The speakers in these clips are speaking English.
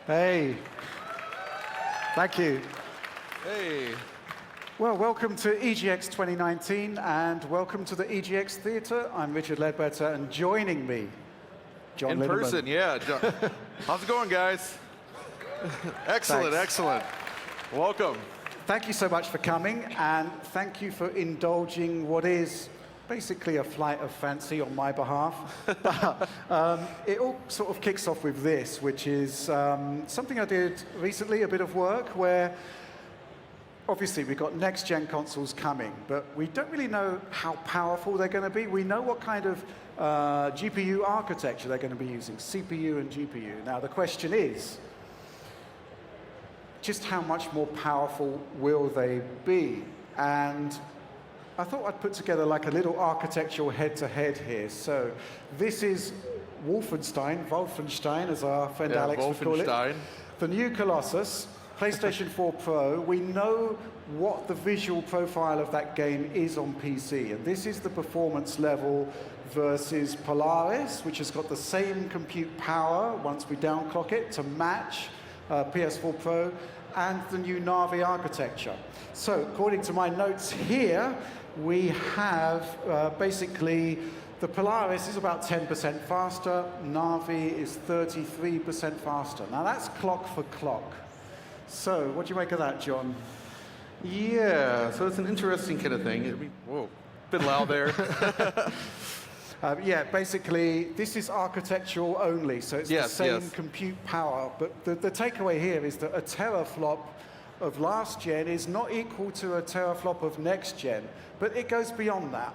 Hey. Thank you. Hey. Well, welcome to EGX 2019 and welcome to the EGX Theatre. I'm Richard Ledbetter and joining me, John In Lindemann. person, yeah. How's it going, guys? Excellent, Thanks. excellent. Welcome. Thank you so much for coming and thank you for indulging what is basically a flight of fancy on my behalf. It all sort of kicks off with this, which is something I did recently, a bit of work where obviously we've got next-gen consoles coming, but we don't really know how powerful they're going to be. We know what kind of GPU architecture they're going to be using, CPU and GPU. Now the question is, just how much more powerful will they be? And I thought I'd put together like a little architectural head-to-head here. So this is Wolfenstein, as our friend Alex would call it. The new Colossus, PlayStation 4 Pro. We know what the visual profile of that game is on PC, and this is the performance level versus Polaris, which has got the same compute power once we downclock it to match PS4 Pro, and the new Navi architecture. So according to my notes here, we have basically the Polaris is about 10% faster, Navi is 33% faster. Now that's clock for clock. So what do you make of that, John? Yeah, so it's an interesting kind of thing. Whoa, bit loud there. Yeah, basically, this is architectural only, so it's the same compute power. But the takeaway here is that a teraflop of last gen is not equal to a teraflop of next gen, but it goes beyond that.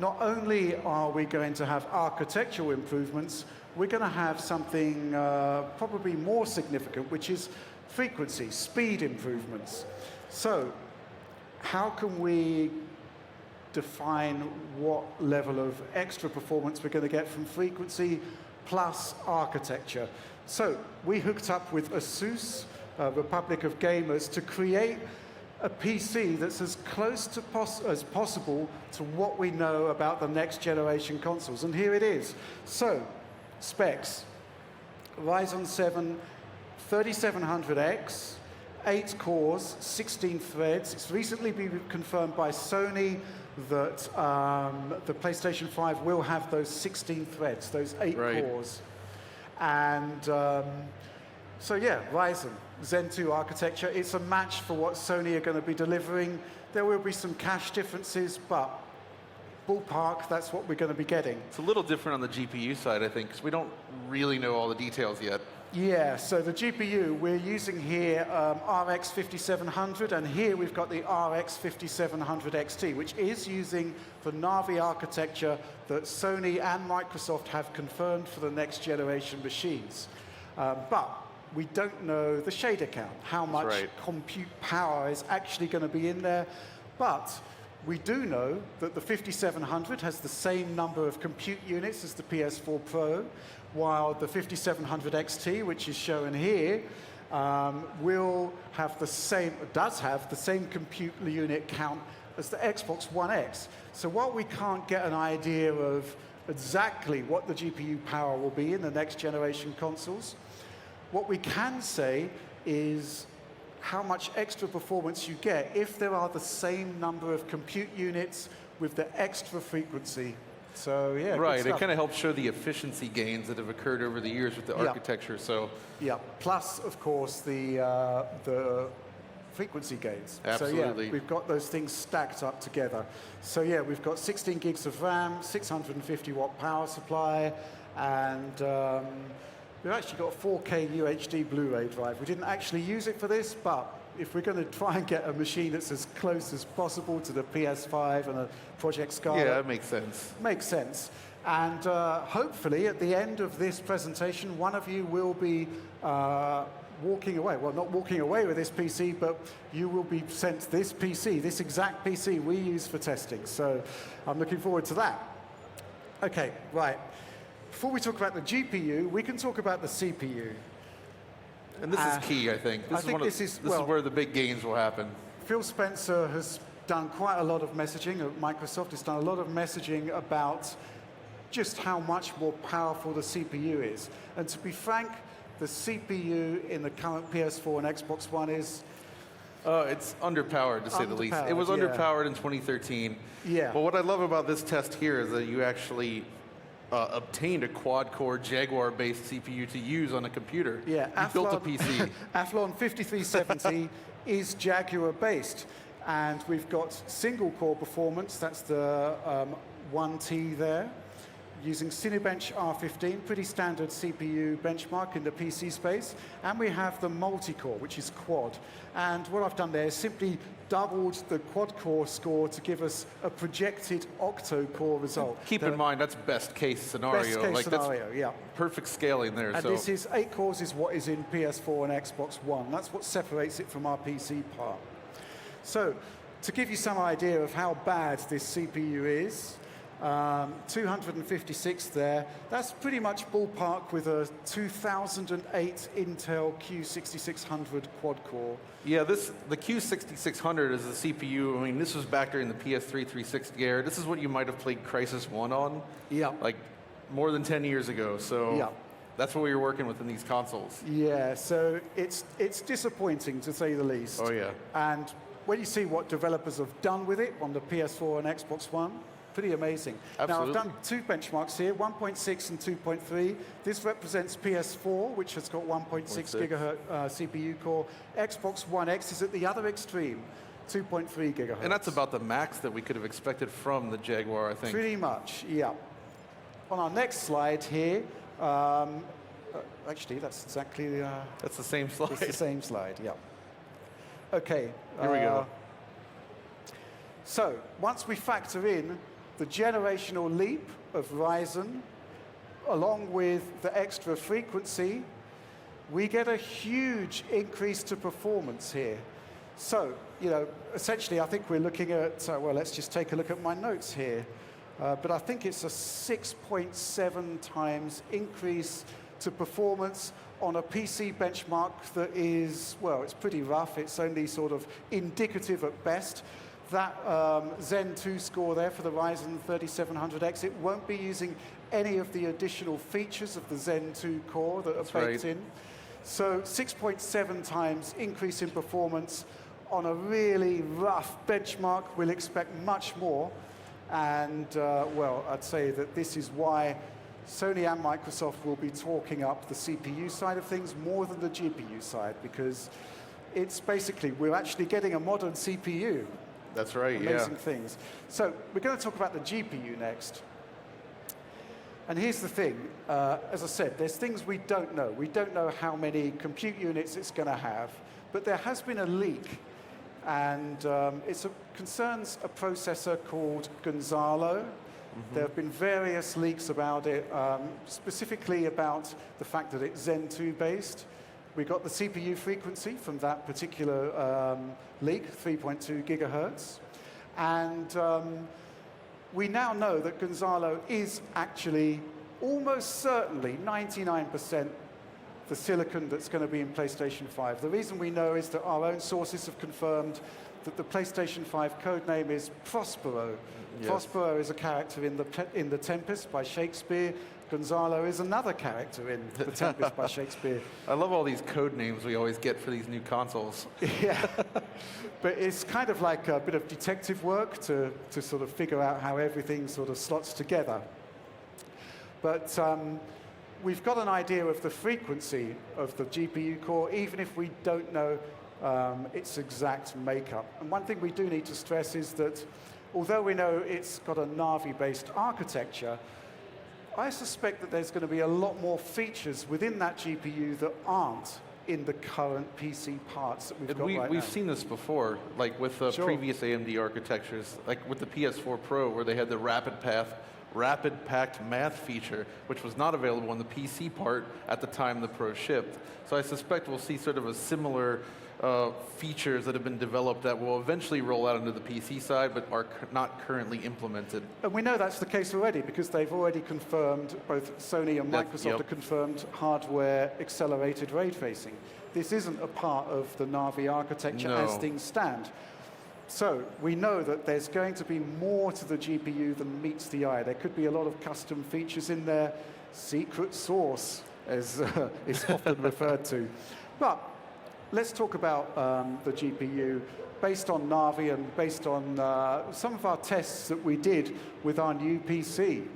Not only are we going to have architectural improvements, we're going to have something probably more significant, which is frequency, speed improvements. So how can we define what level of extra performance we're going to get from frequency plus architecture? So we hooked up with Asus, Republic of Gamers, to create a PC that's as close to as possible to what we know about the next generation consoles. And here it is. So, specs. Ryzen 7 3700X, 8 cores, 16 threads. It's recently been confirmed by Sony that the PlayStation 5 will have those 16 threads, those 8 cores. And so yeah, Ryzen, Zen 2 architecture. It's a match for what Sony are going to be delivering. There will be some cache differences, but ballpark, that's what we're going to be getting. It's a little different on the GPU side, I think, because we don't really know all the details yet. Yeah, so the GPU, we're using here RX 5700, and here we've got the RX 5700 XT, which is using the Navi architecture that Sony and Microsoft have confirmed for the next generation machines. But we don't know the shader count, how much compute power is actually going to be in there. But we do know that the 5700 has the same number of compute units as the PS4 Pro, while the 5700 XT, which is shown here, will have the same, does have the same compute unit count as the Xbox One X. So while we can't get an idea of exactly what the GPU power will be in the next generation consoles, what we can say is how much extra performance you get if there are the same number of compute units with the extra frequency. So yeah, right. It kind of helps show the efficiency gains that have occurred over the years with the architecture. So yeah, plus of course the frequency gains. Absolutely. So yeah, we've got those things stacked up together. So yeah, we've got 16 gigs of RAM, 650 watt power supply, and we've actually got a 4K UHD Blu-ray drive. We didn't actually use it for this, but if we're going to try and get a machine that's as close as possible to the PS5 and a Project Scarlett. Yeah, that makes sense. Makes sense. And hopefully, at the end of this presentation, one of you will be walking away. Well, not walking away with this PC, but you will be sent this PC, this exact PC we use for testing. So I'm looking forward to that. OK, right. Before we talk about the GPU, we can talk about the CPU. And this is key, I think. This is where the big gains will happen. Phil Spencer has done quite a lot of messaging at Microsoft. Has done a lot of messaging about just how much more powerful the CPU is. And to be frank, the CPU in the current PS4 and Xbox One is? It's underpowered, to say the least. It was underpowered in 2013. Yeah. But what I love about this test here is that you actually obtained a quad-core Jaguar-based CPU to use on a computer. Yeah. You built a PC. Athlon 5370 is Jaguar-based. And we've got single-core performance. That's the 1T there. Using Cinebench R15, pretty standard CPU benchmark in the PC space. And we have the multi-core, which is quad. And what I've done there is simply doubled the quad-core score to give us a projected octo-core result. Keep in mind, that's best case scenario. Best case scenario, yeah. Perfect scaling there. And this is 8 cores is what is in PS4 and Xbox One. That's what separates it from our PC part. So, to give you some idea of how bad this CPU is, 256 there. That's pretty much ballpark with a 2008 Intel Q6600 quad-core. Yeah, the Q6600 is the CPU. I mean, this was back during the PS3 360 era. This is what you might have played Crysis 1 on. Yeah. Like, more than 10 years ago. So yeah. That's what we were working with in these consoles. Yeah, so it's disappointing, to say the least. Oh, yeah. And when you see what developers have done with it on the PS4 and Xbox One, pretty amazing. Absolutely. Now, I've done 2 benchmarks here, 1.6 and 2.3. This represents PS4, which has got 1.6 gigahertz CPU core. Xbox One X is at the other extreme, 2.3 gigahertz. And that's about the max that we could have expected from the Jaguar, I think. Pretty much, yeah. On our next slide here, actually, that's exactly... that's the same slide. It's the same slide, yeah. Okay. Here we go. So, once we factor in the generational leap of Ryzen, along with the extra frequency, we get a huge increase to performance here. So, essentially, I think we're looking at, well, let's just take a look at my notes here. But I think it's a 6.7 times increase to performance on a PC benchmark that is, well, it's pretty rough. It's only sort of indicative at best. That Zen 2 score there for the Ryzen 3700X, it won't be using any of the additional features of the Zen 2 core that are baked in. So 6.7 times increase in performance on a really rough benchmark. We'll expect much more. And, well, I'd say that this is why Sony and Microsoft will be talking up the CPU side of things more than the GPU side, because it's basically, we're actually getting a modern CPU. That's right, Amazing things. So we're going to talk about the GPU next. And here's the thing. As I said, there's things we don't know. We don't know how many compute units it's going to have. But there has been a leak. And it concerns a processor called Gonzalo. There have been various leaks about it, specifically about the fact that it's Zen 2 based. We got the CPU frequency from that particular leak, 3.2 gigahertz. And we now know that Gonzalo is actually almost certainly 99% the silicon that's going to be in PlayStation 5. The reason we know is that our own sources have confirmed that the PlayStation 5 codename is Prospero. Yes. Prospero is a character in the Tempest by Shakespeare. Gonzalo is another character in The Tempest by Shakespeare. I love all these code names we always get for these new consoles. Yeah, but it's kind of like a bit of detective work to sort of figure out how everything sort of slots together. But we've got an idea of the frequency of the GPU core, even if we don't know its exact makeup. And one thing we do need to stress is that although we know it's got a Navi-based architecture, I suspect that there's going to be a lot more features within that GPU that aren't in the current PC parts that we've got right now. We've seen this before, like with the previous AMD architectures, like with the PS4 Pro, where they had the rapid packed math feature, which was not available on the PC part at the time the Pro shipped. So I suspect we'll see sort of a similar features that have been developed that will eventually roll out into the PC side, but are not currently implemented. And we know that's the case already, because they've already confirmed, both Sony and Microsoft have confirmed hardware accelerated ray tracing. This isn't a part of the Navi architecture as things stand. So we know that there's going to be more to the GPU than meets the eye. There could be a lot of custom features in there, secret sauce. as it's often referred to. But let's talk about the GPU based on Navi and based on some of our tests that we did with our new PC.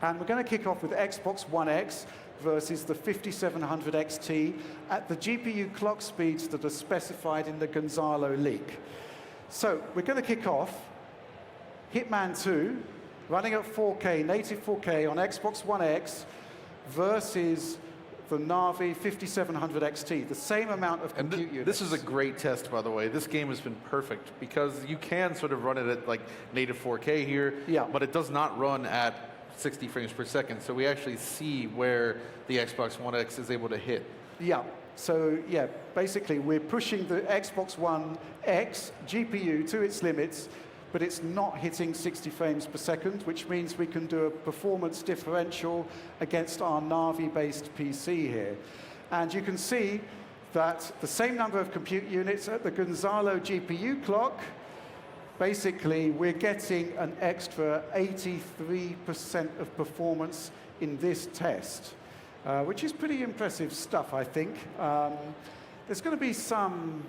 And we're going to kick off with Xbox One X versus the 5700 XT at the GPU clock speeds that are specified in the Gonzalo leak. So we're going to kick off Hitman 2 running at 4K, native 4K on Xbox One X versus the Navi 5700 XT, the same amount of compute units. This is a great test, by the way. This game has been perfect because you can sort of run it at like native 4K here, but it does not run at 60 frames per second. So we actually see where the Xbox One X is able to hit. Yeah. So yeah, basically we're pushing the Xbox One X GPU to its limits, but it's not hitting 60 frames per second, which means we can do a performance differential against our Navi-based PC here. And you can see that the same number of compute units at the Gonzalo GPU clock, basically we're getting an extra 83% of performance in this test, which is pretty impressive stuff, I think. There's going to be some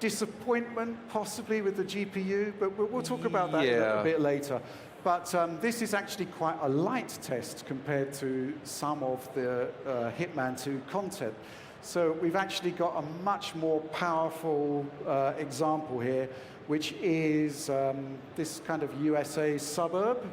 disappointment possibly with the GPU, but we'll talk about that a bit later. But this is actually quite a light test compared to some of the Hitman 2 content. So we've actually got a much more powerful example here, which is this kind of USA suburb.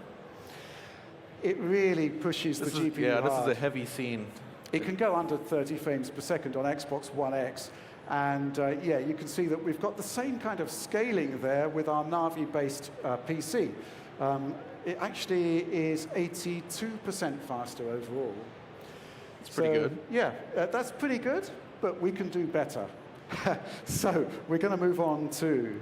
It really pushes the GPU hard. This is a heavy scene. It can go under 30 frames per second on Xbox One X. And yeah, you can see that we've got the same kind of scaling there with our Navi-based PC. It actually is 82% faster overall. It's pretty good. Yeah, that's pretty good, but we can do better. So we're going to move on to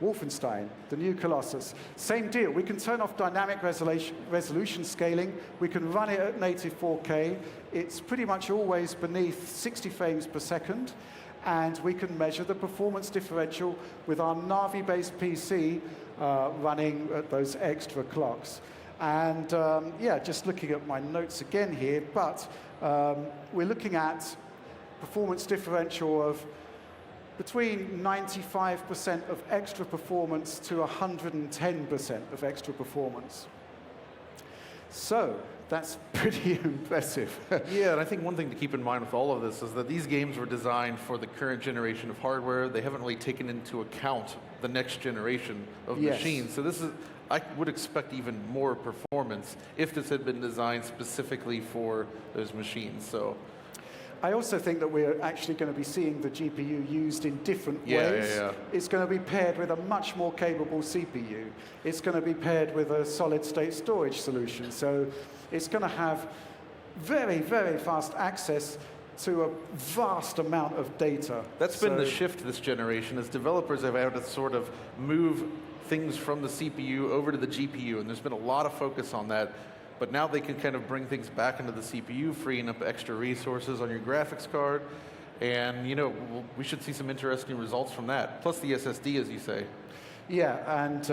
Wolfenstein, the New Colossus. Same deal. We can turn off dynamic resolution scaling. We can run it at native 4K. It's pretty much always beneath 60 frames per second. And we can measure the performance differential with our Navi-based PC running at those extra clocks. And yeah, just looking at my notes again here, but we're looking at performance differential of between 95% of extra performance to 110% of extra performance. So that's pretty impressive. Yeah, and I think one thing to keep in mind with all of this is that these games were designed for the current generation of hardware. They haven't really taken into account the next generation of machines. So this is, I would expect even more performance if this had been designed specifically for those machines. So I also think that we're actually going to be seeing the GPU used in different ways. It's going to be paired with a much more capable CPU. It's going to be paired with a solid-state storage solution. So it's going to have very, very fast access to a vast amount of data. That's been the shift this generation, as developers have had to sort of move things from the CPU over to the GPU, and there's been a lot of focus on that. But now they can kind of bring things back into the CPU, freeing up extra resources on your graphics card. And, you know, we should see some interesting results from that. Plus the SSD, as you say. Yeah, and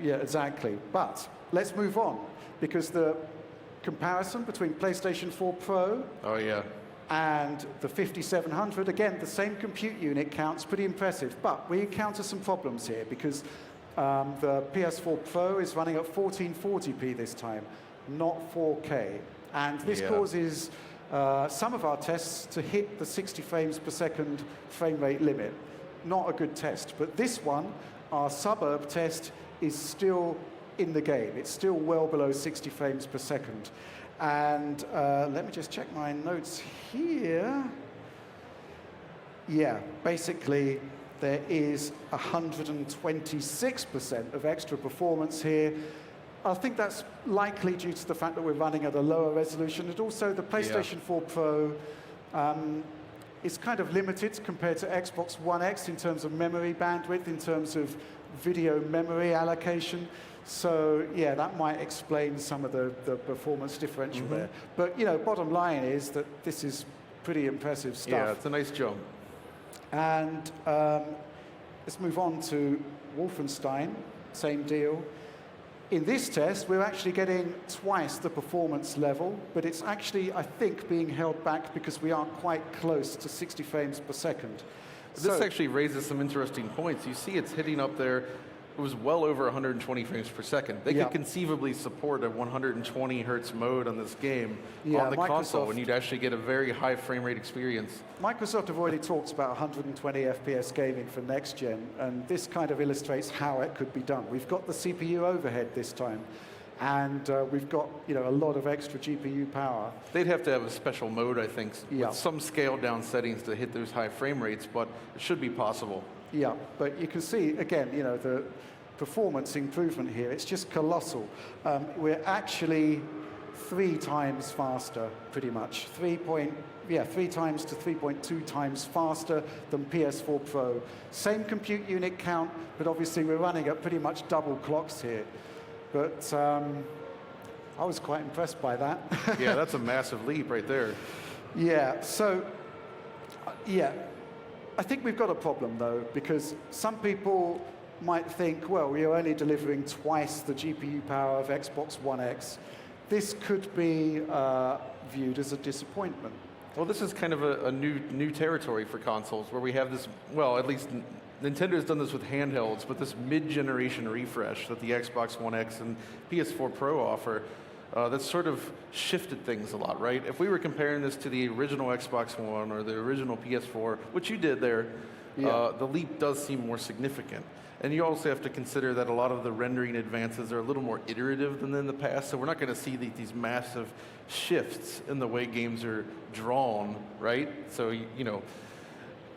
yeah, exactly. But let's move on, because the comparison between PlayStation 4 Pro and the 5700, again, the same compute unit counts, pretty impressive. But we encounter some problems here, because the PS4 Pro is running at 1440p this time, not 4K. And this causes some of our tests to hit the 60 frames per second frame rate limit. Not a good test. But this one, our suburb test, is still in the game. It's still well below 60 frames per second. And let me just check my notes here. Yeah, basically, there is 126% of extra performance here. I think that's likely due to the fact that we're running at a lower resolution, and also the PlayStation 4 Pro is kind of limited compared to Xbox One X in terms of memory bandwidth, in terms of video memory allocation. So yeah, that might explain some of the performance differential there. But you know, bottom line is that this is pretty impressive stuff. Yeah, it's a nice jump. And let's move on to Wolfenstein, same deal. In this test, we're actually getting twice the performance level, but it's actually, I think, being held back because we aren't quite close to 60 frames per second. This actually raises some interesting points. You see it's hitting up there. It was well over 120 frames per second. They could conceivably support a 120 hertz mode on this game on the console, and you'd actually get a very high frame rate experience. Microsoft have already talked about 120 FPS gaming for next gen, and this kind of illustrates how it could be done. We've got the CPU overhead this time, and we've got a lot of extra GPU power. They'd have to have a special mode, I think, with some scaled down settings to hit those high frame rates, but it should be possible. Yeah, but you can see, again, the performance improvement here, it's just colossal. We're actually 3 times faster, pretty much. 3 times to 3.2 times faster than PS4 Pro. Same compute unit count, but obviously we're running at pretty much double clocks here. But I was quite impressed by that. Yeah, that's a massive leap right there. Yeah, so, I think we've got a problem, though, because some people might think, well, we are only delivering twice the GPU power of Xbox One X. This could be viewed as a disappointment. Well, this is kind of a new territory for consoles, where we have this, well, at least Nintendo's done this with handhelds, but this mid-generation refresh that the Xbox One X and PS4 Pro offer, that's sort of shifted things a lot, right? If we were comparing this to the original Xbox One or the original PS4, which you did there, the leap does seem more significant. And you also have to consider that a lot of the rendering advances are a little more iterative than in the past, so we're not going to see these massive shifts in the way games are drawn, right? So,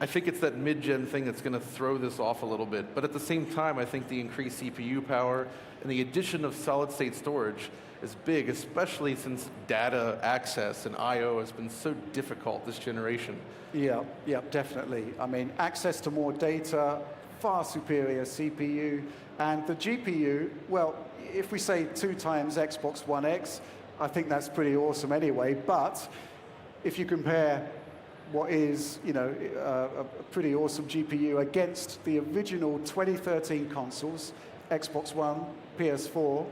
I think it's that mid-gen thing that's going to throw this off a little bit. But at the same time, I think the increased CPU power and the addition of solid-state storage is big, especially since data access and I/O has been so difficult this generation. Yeah, definitely. I mean, access to more data, far superior CPU, and the GPU, well, if we say 2 times Xbox One X, I think that's pretty awesome anyway, but if you compare what is, a pretty awesome GPU against the original 2013 consoles, Xbox One, PS4,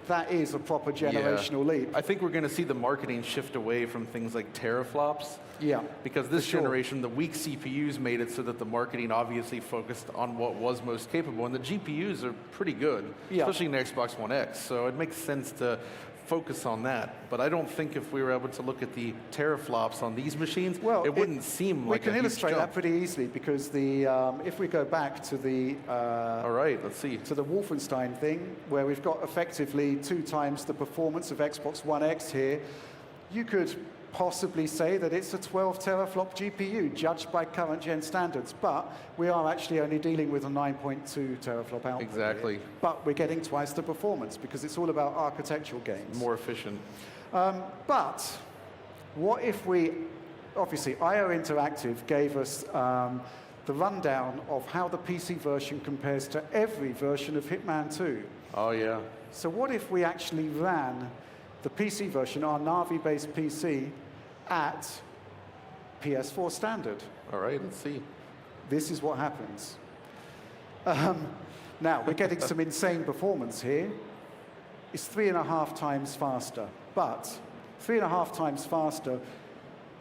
that is a proper generational leap. I think we're going to see the marketing shift away from things like teraflops. Yeah. Because this generation, the weak CPUs made it so that the marketing obviously focused on what was most capable, and the GPUs are pretty good, especially in the Xbox One X. So it makes sense to focus on that. But I don't think if we were able to look at the teraflops on these machines, it wouldn't seem like a huge jump. We can illustrate that pretty easily because if we go back to the all right, let's see. To the Wolfenstein thing, where we've got effectively 2 times the performance of Xbox One X here, you could possibly say that it's a 12 teraflop GPU, judged by current gen standards, but we are actually only dealing with a 9.2 teraflop output. Exactly. Here. But we're getting twice the performance because it's all about architectural gains. More efficient. But what if obviously IO Interactive gave us the rundown of how the PC version compares to every version of Hitman 2. Oh, yeah. So what if we actually ran the PC version, our Navi-based PC, at PS4 standard? All right, let's see. This is what happens. Now, we're getting some insane performance here. It's 3.5 times faster, but 3.5 times faster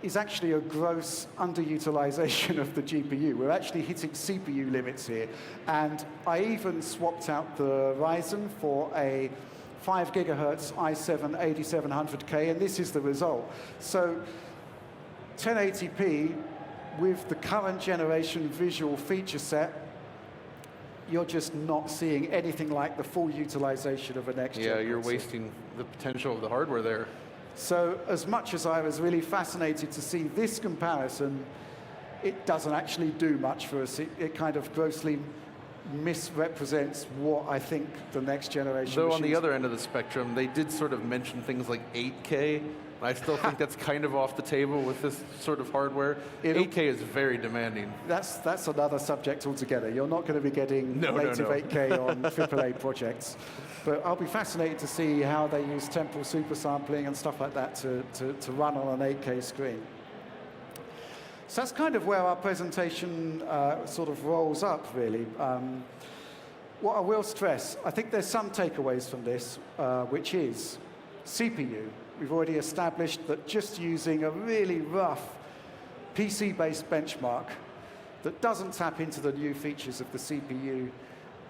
is actually a gross underutilization of the GPU. We're actually hitting CPU limits here. And I even swapped out the Ryzen for a 5 gigahertz i7 8700K, and this is the result. So 1080p with the current generation visual feature set, you're just not seeing anything like the full utilization of a next gen. Yeah, you're wasting the potential of the hardware there. So as much as I was really fascinated to see this comparison, it doesn't actually do much for us. It kind of grossly misrepresents what I think the next generation. So on the other end of the spectrum, they did sort of mention things like 8K. I still think that's kind of off the table with this sort of hardware. 8K is very demanding. That's another subject altogether. You're not going to be getting native 8K on AAA projects. But I'll be fascinated to see how they use temporal supersampling and stuff like that to run on an 8K screen. So that's kind of where our presentation sort of rolls up, really. What I will stress, I think there's some takeaways from this, which is CPU. We've already established that just using a really rough PC-based benchmark that doesn't tap into the new features of the CPU,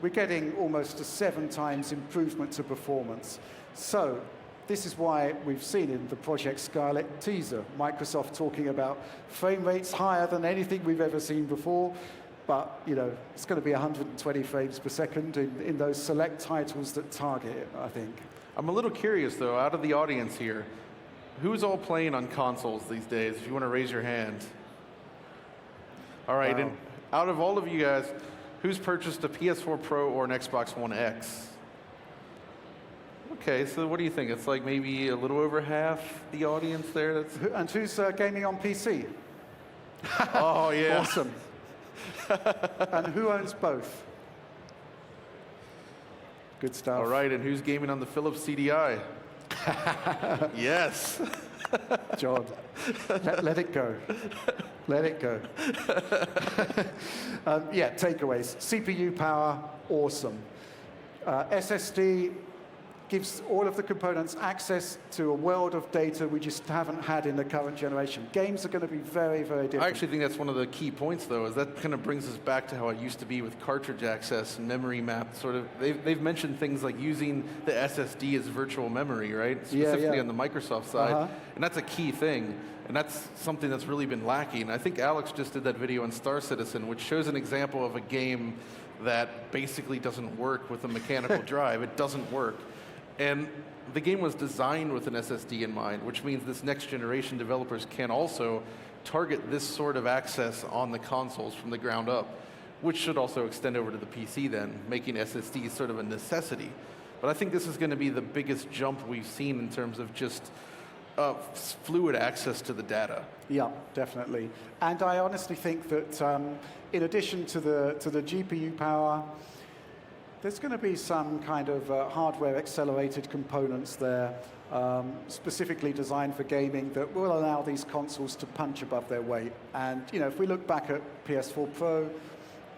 we're getting almost a 7 times improvement to performance. So this is why we've seen in the Project Scarlett teaser, Microsoft talking about frame rates higher than anything we've ever seen before. But, you know, it's going to be 120 frames per second in those select titles that target it, I think. I'm a little curious, though, out of the audience here, who's all playing on consoles these days? If you want to raise your hand. All right, and out of all of you guys, who's purchased a PS4 Pro or an Xbox One X? Okay, so what do you think? It's like maybe a little over half the audience there. And who's gaming on PC? Oh, yeah. Awesome. And who owns both? Good stuff. All right, and who's gaming on the Philips CDI? Yes. John, let it go. Let it go. Yeah, takeaways. CPU power, awesome. SSD gives all of the components access to a world of data we just haven't had in the current generation. Games are going to be very, very different. I actually think that's one of the key points, though, is that kind of brings us back to how it used to be with cartridge access and memory map. Sort of, they've mentioned things like using the SSD as virtual memory, right? Specifically on the Microsoft side. And that's a key thing. And that's something that's really been lacking. I think Alex just did that video on Star Citizen, which shows an example of a game that basically doesn't work with a mechanical drive. It doesn't work. And the game was designed with an SSD in mind, which means this next generation developers can also target this sort of access on the consoles from the ground up, which should also extend over to the PC then, making SSD sort of a necessity. But I think this is going to be the biggest jump we've seen in terms of just fluid access to the data. Yeah, definitely. And I honestly think that in addition to the GPU power, there's going to be some kind of hardware-accelerated components there, specifically designed for gaming, that will allow these consoles to punch above their weight. And you know, if we look back at PS4 Pro,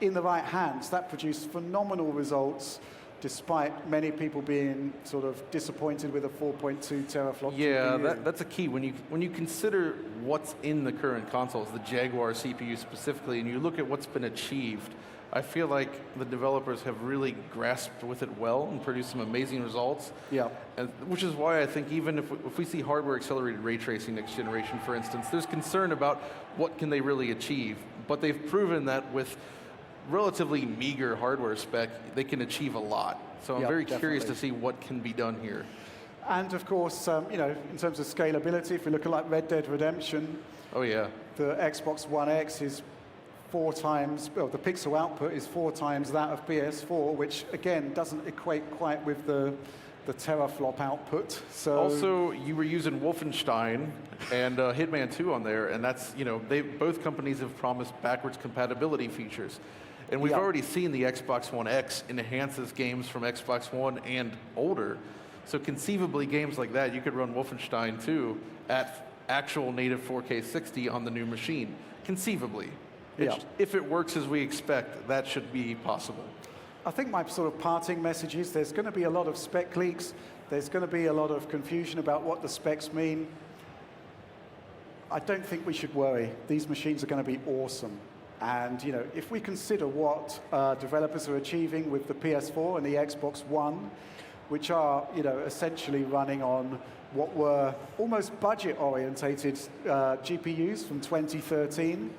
in the right hands, that produced phenomenal results, despite many people being sort of disappointed with a 4.2 teraflop Yeah, GPU. that's a key. When you consider what's in the current consoles, the Jaguar CPU specifically, and you look at what's been achieved, I feel like the developers have really grasped with it well and produced some amazing results. Yeah. And, which is why I think even if we see hardware-accelerated ray tracing next generation, for instance, there's concern about what can they really achieve. But they've proven that with relatively meager hardware spec, they can achieve a lot. So I'm very curious to see what can be done here. And of course, you know, in terms of scalability, if we look at like Red Dead Redemption, oh yeah, the Xbox One X is 4 times, well, the pixel output is 4 times that of PS4, which again doesn't equate quite with the teraflop output. So also, you were using Wolfenstein and Hitman 2 on there, and that's, you know, both companies have promised backwards compatibility features. And we've already seen the Xbox One X enhances games from Xbox One and older. So conceivably, games like that, you could run Wolfenstein 2 at actual native 4K 60 on the new machine. Conceivably. If it works as we expect, that should be possible. I think my sort of parting message is there's going to be a lot of spec leaks. There's going to be a lot of confusion about what the specs mean. I don't think we should worry. These machines are going to be awesome. And you know, if we consider what developers are achieving with the PS4 and the Xbox One, which are, you know, essentially running on what were almost budget-orientated GPUs from 2013,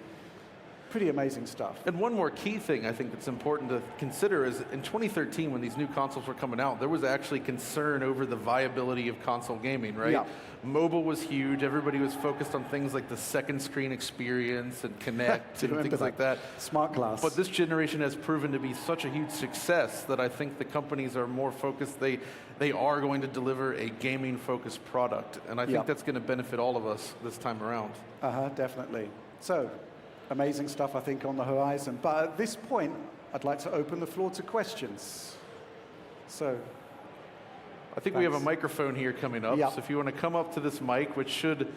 pretty amazing stuff. And one more key thing I think that's important to consider is in 2013, when these new consoles were coming out, there was actually concern over the viability of console gaming, right? Yeah. Mobile was huge. Everybody was focused on things like the second screen experience and Connect and things like that. Smart glass. But this generation has proven to be such a huge success that I think the companies are more focused. They are going to deliver a gaming-focused product. And I think that's going to benefit all of us this time around. Definitely. So, amazing stuff, I think, on the horizon. But at this point, I'd like to open the floor to questions. So, I think we have a microphone here coming up. So if you want to come up to this mic, which should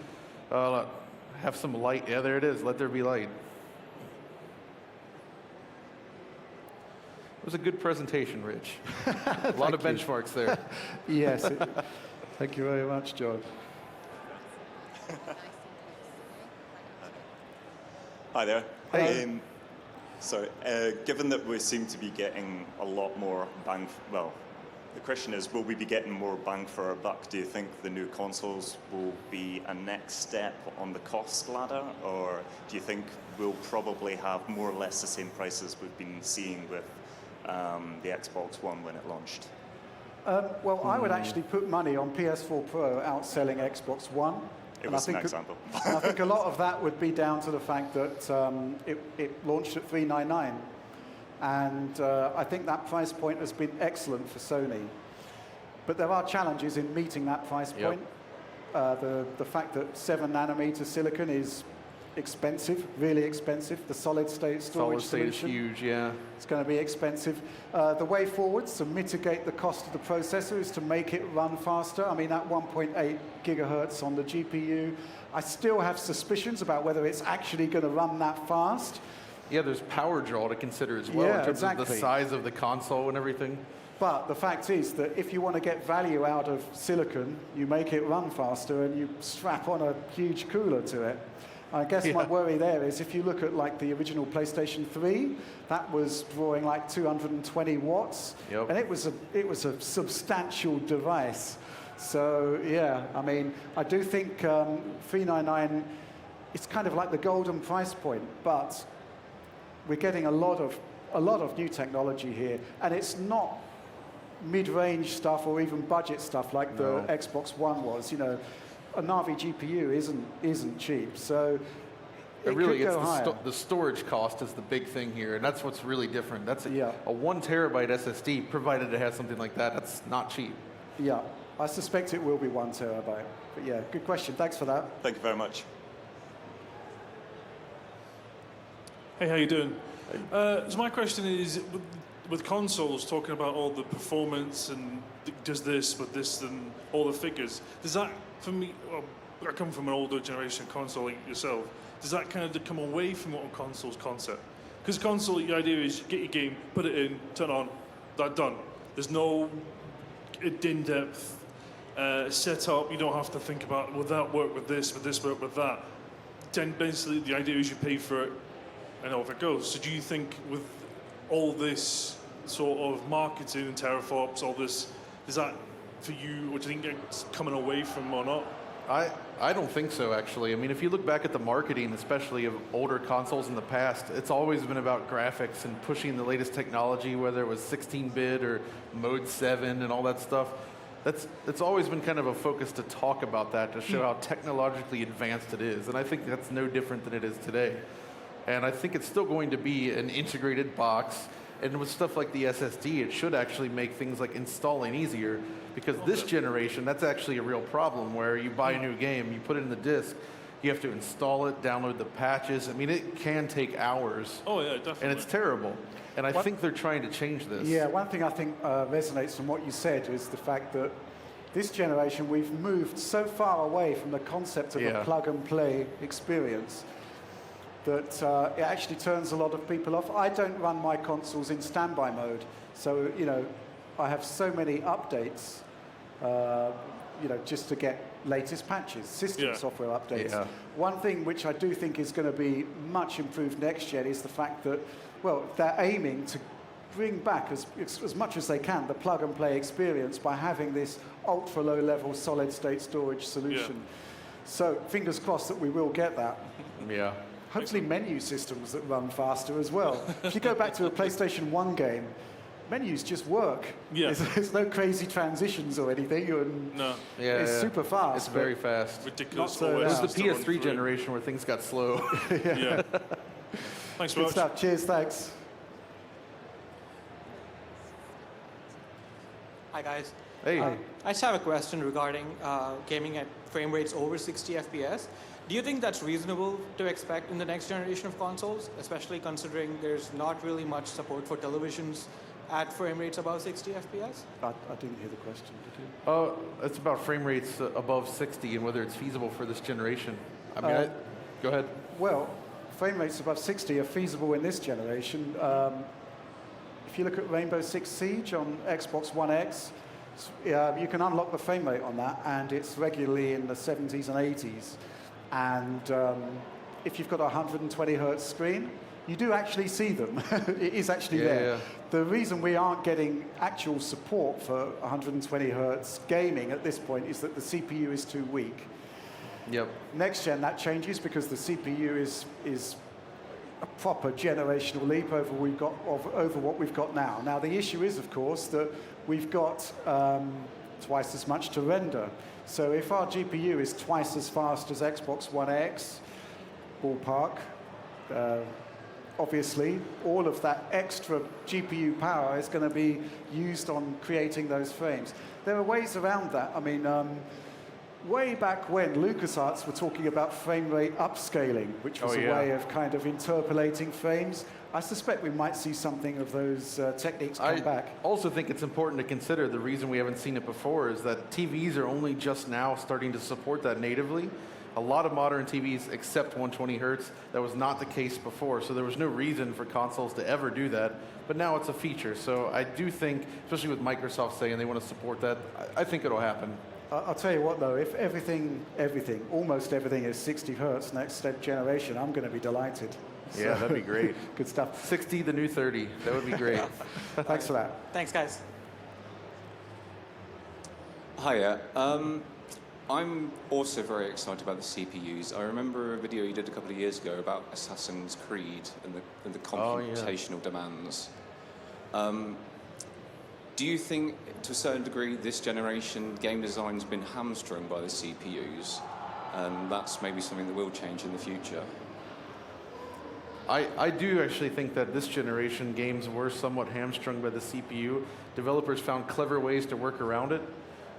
have some light. Yeah, there it is. Let there be light. It was a good presentation, Rich. A lot of benchmarks there. Yes. Thank you very much, John. Hi there. Hey. Given that we seem to be getting a lot more bang, well, the question is, will we be getting more bang for our buck? Do you think the new consoles will be a next step on the cost ladder, or do you think we'll probably have more or less the same prices we've been seeing with the Xbox One when it launched? Well, I would actually put money on PS4 Pro outselling Xbox One. It was an example. And I think a lot of that would be down to the fact that it launched at $399. And I think that price point has been excellent for Sony. But there are challenges in meeting that price point. The fact that 7 nanometer silicon is expensive, really expensive. The solid state storage solution is huge, yeah. It's going to be expensive. The way forwards to mitigate the cost of the processor is to make it run faster. I mean, at 1.8 gigahertz on the GPU, I still have suspicions about whether it's actually going to run that fast. Yeah, there's power draw to consider as well in terms of the size of the console and everything. But the fact is that if you want to get value out of silicon, you make it run faster and you strap on a huge cooler to it. I guess my worry there is if you look at like the original PlayStation 3, that was drawing like 220 watts, and it was a substantial device. So yeah, I mean, I do think $399, it's kind of like the golden price point, but we're getting a lot of new technology here, and it's not mid-range stuff or even budget stuff like the Xbox One was. You know, a Navi GPU isn't cheap, so it really could go higher. The storage cost is the big thing here, and that's what's really different. That's a 1 terabyte SSD, provided it has something like that. That's not cheap. Yeah, I suspect it will be 1 terabyte. But yeah, good question. Thanks for that. Thank you very much. Hey, how you doing? So my question is, with consoles talking about all the performance and does this with this and all the figures, does that, for me, well, I come from an older generation console like yourself, does that kind of come away from what a console's concept? Because console, the idea is get your game, put it in, turn on, that's done. There's no in-depth setup. You don't have to think about, will that work with this work with that? Then basically, the idea is you pay for it and off it goes. So do you think with all this sort of marketing and teraflops, all this, is that for you, or do you think it's coming away from or not? I don't think so, actually. I mean, if you look back at the marketing, especially of older consoles in the past, it's always been about graphics and pushing the latest technology, whether it was 16-bit or Mode 7 and all that stuff. It's always been kind of a focus to talk about that, to show how technologically advanced it is. And I think that's no different than it is today. And I think it's still going to be an integrated box. And with stuff like the SSD, it should actually make things like installing easier, because this generation, that's actually a real problem where you buy a new game, you put it in the disc, you have to install it, download the patches. I mean, it can take hours. Oh, yeah, definitely. And it's terrible. And I think they're trying to change this. Yeah, one thing I think resonates from what you said is the fact that this generation, we've moved so far away from the concept of a plug-and-play experience that it actually turns a lot of people off. I don't run my consoles in standby mode, so you know, I have so many updates, you know, just to get latest patches, system software updates. Yeah. One thing which I do think is going to be much improved next gen is the fact that, well, they're aiming to bring back as much as they can the plug-and-play experience by having this ultra-low-level solid-state storage solution. Yeah. So fingers crossed that we will get that. Yeah. Hopefully menu systems that run faster as well. If you go back to a PlayStation 1 game, menus just work. Yeah. There's no crazy transitions or anything. And no. It's super fast. It's very fast. Ridiculous. Not so It was the PS3 generation where things got slow. Yeah. Thanks very Good much. stuff. Cheers, thanks. Hi, guys. Hey. I just have a question regarding gaming at frame rates over 60 FPS. Do you think that's reasonable to expect in the next generation of consoles, especially considering there's not really much support for televisions at frame rates above 60 FPS? I didn't hear the question, did you? It's about frame rates above 60 and whether it's feasible for this generation. I mean, go ahead. Well, frame rates above 60 are feasible in this generation. If you look at Rainbow Six Siege on Xbox One X, you can unlock the frame rate on that, and it's regularly in the 70s and 80s. And if you've got a 120 hertz screen, you do actually see them. It is actually there. Yeah. The reason we aren't getting actual support for 120 hertz gaming at this point is that the CPU is too weak. Yep. Next gen, that changes because the CPU is a proper generational leap over what we've got now. Now, the issue is, of course, that we've got twice as much to render. So if our GPU is twice as fast as Xbox One X, ballpark, obviously, all of that extra GPU power is going to be used on creating those frames. There are ways around that. I mean, way back when, LucasArts were talking about frame rate upscaling, which was a way of kind of interpolating frames. I suspect we might see something of those techniques come back. I also think it's important to consider the reason we haven't seen it before is that TVs are only just now starting to support that natively. A lot of modern TVs accept 120 hertz. That was not the case before, so there was no reason for consoles to ever do that. But now it's a feature, so I do think, especially with Microsoft saying they want to support that, I think it'll happen. I'll tell you what, though, if almost everything is 60 hertz next generation, I'm going to be delighted. Yeah, that'd be great. Good stuff. 60, the new 30. That would be great. Thanks for that. Thanks, guys. Hiya. I'm also very excited about the CPUs. I remember a video you did a couple of years ago about Assassin's Creed and the computational demands. Do you think, to a certain degree, this generation game design's been hamstrung by the CPUs, and that's maybe something that will change in the future? I do actually think that this generation games were somewhat hamstrung by the CPU. Developers found clever ways to work around it,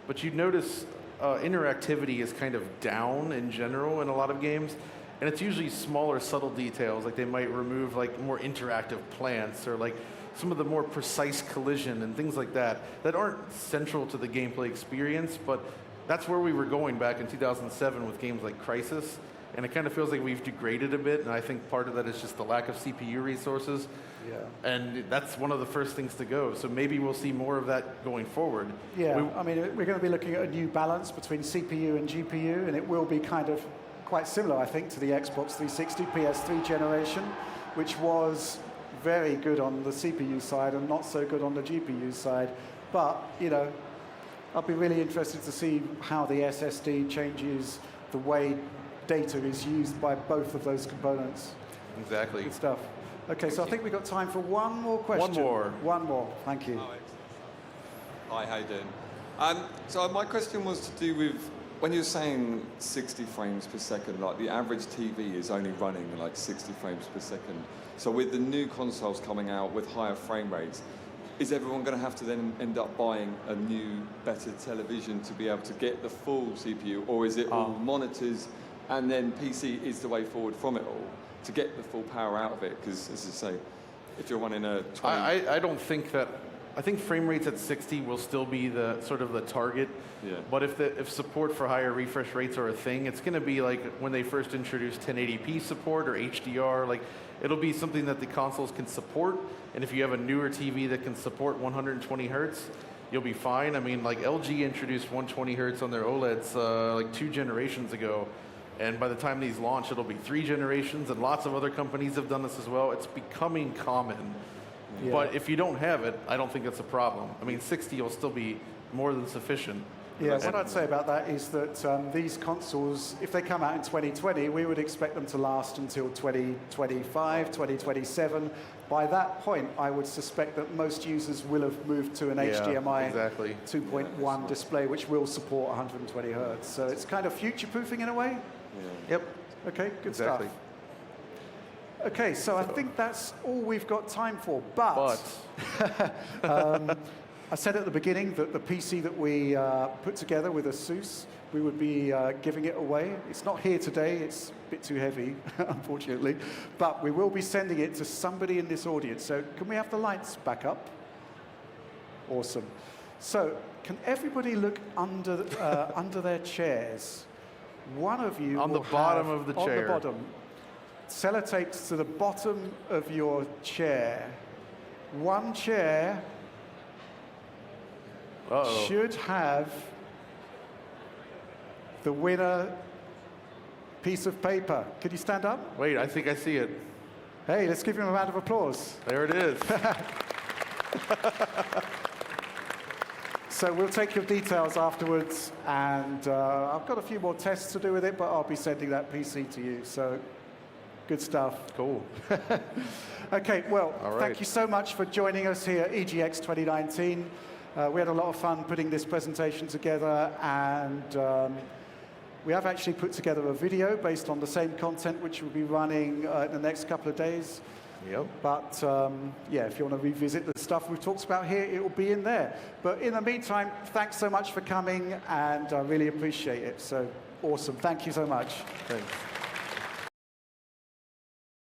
but you'd notice interactivity is kind of down in general in a lot of games, and it's usually smaller, subtle details, like they might remove like more interactive plants or like some of the more precise collision and things like that aren't central to the gameplay experience, but that's where we were going back in 2007 with games like Crysis, and it kind of feels like we've degraded a bit, and I think part of that is just the lack of CPU resources. Yeah. And that's one of the first things to go, so maybe we'll see more of that going forward. Yeah, I mean, we're going to be looking at a new balance between CPU and GPU, and it will be kind of quite similar, I think, to the Xbox 360 PS3 generation, which was very good on the CPU side and not so good on the GPU side. But, you know, I'll be really interested to see how the SSD changes the way data is used by both of those components. Exactly. Good stuff. Okay, so I think we've got time for one more question. One more, thank you. Hi, how you doing? So my question was to do with, when you're saying 60 frames per second, like the average TV is only running like 60 frames per second. So with the new consoles coming out with higher frame rates, is everyone going to have to then end up buying a new, better television to be able to get the full CPU, or is it all monitors and then PC is the way forward from it all to get the full power out of it? Because, as I say, if you're running a 20... I don't think that... I think frame rates at 60 will still be the sort of the target. Yeah. But if support for higher refresh rates are a thing, it's going to be like when they first introduced 1080p support or HDR. Like, it'll be something that the consoles can support. And if you have a newer TV that can support 120 hertz, you'll be fine. I mean, like LG introduced 120 hertz on their OLEDs like 2 generations ago. And by the time these launch, it'll be 3 generations, and lots of other companies have done this as well. It's becoming common. Yeah. But if you don't have it, I don't think that's a problem. I mean, 60 will still be more than sufficient. Yeah, what I'd say about that is that these consoles, if they come out in 2020, we would expect them to last until 2025, 2027. By that point, I would suspect that most users will have moved to an HDMI 2.1 display, which will support 120 hertz. So it's kind of future-proofing in a way. Yep. Okay, good stuff. Okay, so I think that's all we've got time for. But I said at the beginning that the PC that we put together with Asus, we would be giving it away. It's not here today. It's a bit too heavy, unfortunately. But we will be sending it to somebody in this audience. So can we have the lights back up? Awesome. So can everybody look under under their chairs? One of you on the bottom of the chair. On the bottom. Sellotapes to the bottom of your chair one chair should have the winner piece of paper. Could you stand up? Wait, I think I see it. Hey, let's give him a round of applause. There it is. So we'll take your details afterwards, and I've got a few more tests to do with it, but I'll be sending that PC to you, so good stuff. Cool. Okay, well, All right. Thank you so much for joining us here at EGX 2019. We had a lot of fun putting this presentation together, and we have actually put together a video based on the same content, which will be running in the next couple of days. Yep. But yeah, if you want to revisit the stuff we've talked about here, it will be in there. But in the meantime, thanks so much for coming, and I really appreciate it. So awesome. Thank you so much. Thanks.